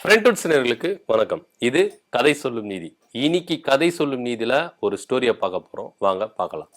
ஃப்ரெண்ட்வுட்ஸ் நேயர்களுக்கு வணக்கம். இது கதை சொல்லும் நீதி. இன்னைக்கு கதை சொல்லும் நீதியில ஒரு ஸ்டோரியை பார்க்க போறோம். வாங்க பார்க்கலாம்.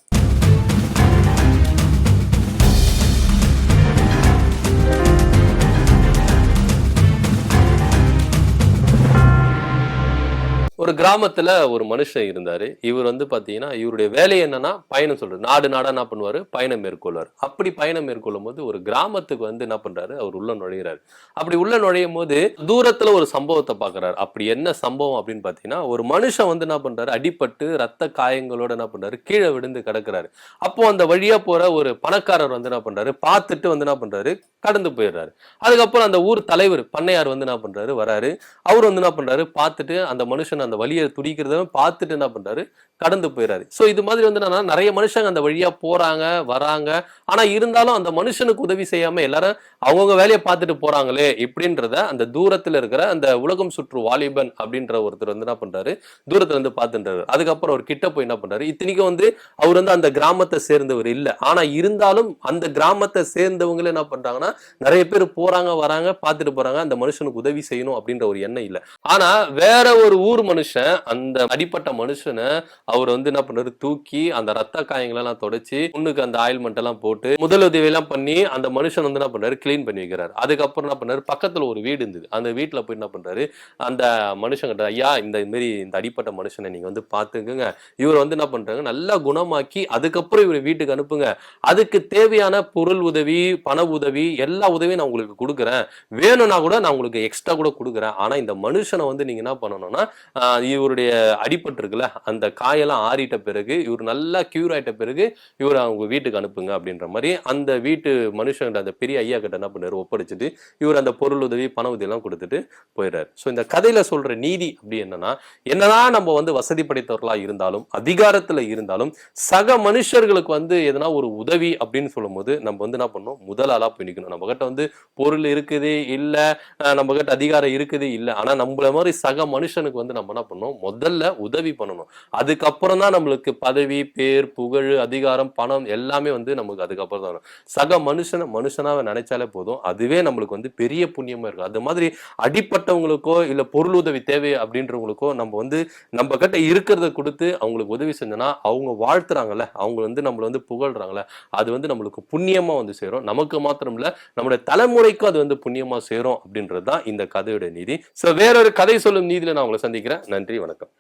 ஒரு கிராமத்துல ஒரு மனுஷன் இருந்தாரு. இவர் பாத்தீங்கன்னா இவருடைய வேலை என்னன்னா பயணம் சொல்றாரு. நாடு நாடா என்ன பண்ணுவாரு, பயணம் மேற்கொள்வார். அப்படி பயணம் மேற்கொள்ளும் போது ஒரு கிராமத்துக்கு என்ன பண்றாரு, அவர் உள்ள நுழைகிறாரு. அப்படி உள்ள நுழையும் போது தூரத்துல ஒரு சம்பவத்தை பாக்குறாரு. அப்படி என்ன சம்பவம் அப்படின்னு பாத்தீங்கன்னா, ஒரு மனுஷன் என்ன பண்றாரு, அடிபட்டு ரத்த காயங்களோட என்ன பண்றாரு, கீழே விழுந்து கிடக்குறாரு. அப்போ அந்த வழியா போற ஒரு பணக்காரர் என்ன பண்றாரு, பார்த்துட்டு என்ன பண்றாரு, கடந்து போயிடுறாரு. அதுக்கப்புறம் அந்த ஊர் தலைவர் பண்ணையார் என்ன பண்றாரு, வராரு. அவர் என்ன பண்றாரு, பார்த்துட்டு அந்த மனுஷன் அந்த வழியை துடிக்கிறத பார்த்துட்டு என்ன பண்றாரு, கடந்து போயிடாரு. சோ இது மாதிரி என்னன்னா நிறைய மனுஷங்க அந்த வழியா போறாங்க வராங்க. ஆனா இருந்தாலும் அந்த மனுஷனுக்கு உதவி செய்யாம எல்லாரும் அவங்கவுங்க வேலையை பார்த்துட்டு போறாங்களே இப்படின்றத அந்த தூரத்துல இருக்கிற அந்த உலகம் சுற்று வாலிபன் அப்படின்ற ஒருத்தர் என்ன பண்றாரு, தூரத்துல இருந்து பார்த்துட்டாரு. அதுக்கப்புறம் அவர் கிட்ட போய் என்ன பண்றாரு, இத்தனைக்கும் அவர் அந்த கிராமத்தை சேர்ந்தவர் இல்ல. ஆனா இருந்தாலும் அந்த கிராமத்தை சேர்ந்தவங்களே என்ன பண்றாங்கன்னா, நிறைய பேர் போறாங்க வராங்க பார்த்துட்டு போறாங்க. அந்த மனுஷனுக்கு உதவி செய்யணும் அப்படின்ற ஒரு எண்ணம் இல்ல. ஆனா வேற ஒரு ஊர் மனுஷன் அந்த அடிப்பட்ட மனுஷனை அவர் என்ன பண்றாரு, தூக்கி அந்த ரத்த காயங்கள் எல்லாம் தொடச்சு புண்ணுக்கு அந்த ஆயில்மெண்ட் எல்லாம் போட்டு முதலுதவி எல்லாம் பண்ணி அந்த மனுஷன் என்ன பண்றாரு, கிளீன் பண்ணி வைக்கிறாரு. அதுக்கப்புறம் என்ன பண்றாரு, பக்கத்துல ஒரு வீடு இருந்தது. அந்த வீட்டுல போய் என்ன பண்றாரு, அந்த மனுஷன் கிட்ட, ஐயா இந்த மாதிரி இந்த அடிப்பட்ட மனுஷனை நீங்க பாத்துக்குங்க. இவர் என்ன பண்றாங்க, நல்லா குணமாக்கி அதுக்கப்புறம் இவர் வீட்டுக்கு அனுப்புங்க. அதுக்கு தேவையான பொருள் உதவி, பண உதவி, எல்லா உதவியும் நான் உங்களுக்கு கொடுக்குறேன். வேணும்னா கூட நான் உங்களுக்கு எக்ஸ்ட்ரா கூட கொடுக்குறேன். ஆனா இந்த மனுஷனை நீங்க என்ன பண்ணணும்னா, இவருடைய அடிபட்டு இருக்குல்ல அந்த காயெல்லாம் ஆறிட்ட பிறகு, இவர் நல்லா கியூர் ஆயிட்ட பிறகு இவர் அவங்க வீட்டுக்கு அனுப்புங்க அப்படின்ற மாதிரி அந்த வீட்டு மனுஷன் அந்த பெரிய ஐயா கிட்ட என்ன பண்ணாரு, ஒப்படைச்சிட்டு இவர் அந்த பொருள் உதவி பண உதவி எல்லாம் கொடுத்துட்டு போயிடுறாரு. ஸோ இந்த கதையில சொல்ற நீதி அப்படி என்னதான் நம்ம வசதி படைத்தவர்களா இருந்தாலும் அதிகாரத்துல இருந்தாலும் சக மனுஷர்களுக்கு எதனா ஒரு உதவி அப்படின்னு சொல்லும் போது நம்ம என்ன பண்ணணும், முதல் ஆளா போய் நிக்கணும். நம்ம கிட்ட பொருள் இருக்குது இல்ல, நம்ம கிட்ட அதிகாரம் இருக்குது இல்ல, ஆனா நம்மள மாதிரி சக மனுஷனுக்கு நம்ம என்ன பண்ணணும், முதல்ல உதவி பண்ணணும். அதுக்கப்புறம் தான் நம்மளுக்கு பதவி, பேர், புகழ், அதிகாரம், பணம் எல்லாமே நமக்கு அதுக்கப்புறம் தான் வரும். சக மனுஷனாவை நினைச்சாலே போதும், அதுவே நம்மளுக்கு பெரிய புண்ணியமா இருக்கும். அது மாதிரி அடிப்பட்டவங்களுக்கோ இல்ல பொருள் உதவி தேவை அப்படின்றவங்களுக்கோ நம்ம நம்ம கிட்ட இருக்கிறத கொடுத்து அவங்களுக்கு உதவி செஞ்சோம்னா அவங்க வாழ்த்துறாங்கல்ல, அவங்க நம்மள புகழ்றாங்கல்ல, அது நம்மளுக்கு புண்ணியமா சேரும். நமக்கு மாத்திரம் இல்ல, நம்மளுடைய தலைமுறைக்கும் அது புண்ணியமா சேரும் அப்படின்றதுதான் இந்த கதையோட நீதி. சோ வேறொரு கதை சொல்லும் நீதியில நான் உங்களை சந்திக்கிறேன். நன்றி, வணக்கம்.